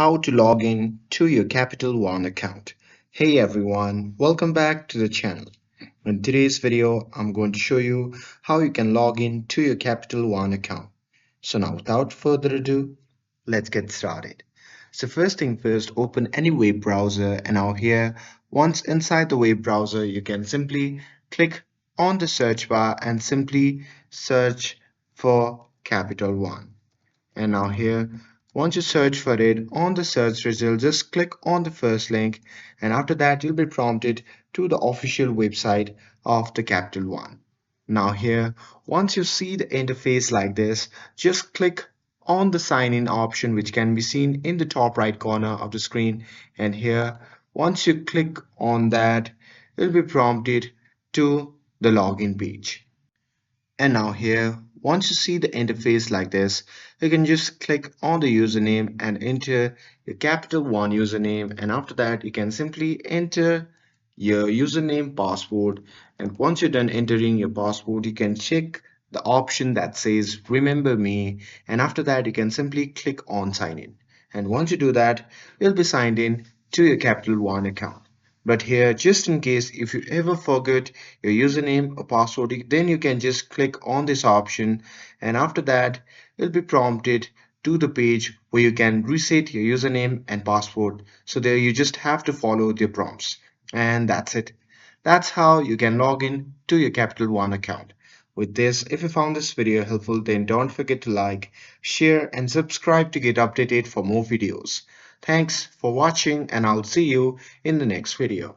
How to log in to your Capital One account. Hey everyone, welcome back to the channel. In today's video, I'm going to show you how you can log in to your Capital One account. So now without further ado, let's get started. So first thing first, open any web browser and now here, once inside the web browser, you can simply click on the search bar and simply search for Capital One. And now here, once you search for it on the search result, just click on the first link, and after that you'll be prompted to the official website of the Capital One. Now here, once you see the interface like this, just click on the sign in option which can be seen in the top right corner of the screen, and here once you click on that, you'll be prompted to the login page. And now here, once you see the interface like this, you can just click on the username and enter your Capital One username. And after that, you can simply enter your username password. And once you're done entering your password, you can check the option that says remember me. And after that, you can simply click on sign in. And once you do that, you'll be signed in to your Capital One account. But here, just in case if you ever forget your username or password, then you can just click on this option, and after that you'll be prompted to the page where you can reset your username and password. So there you just have to follow the prompts, and that's it. That's how you can log in to your Capital One account. With this, if you found this video helpful, then don't forget to like, share and subscribe to get updated for more videos. Thanks for watching, and I'll see you in the next video.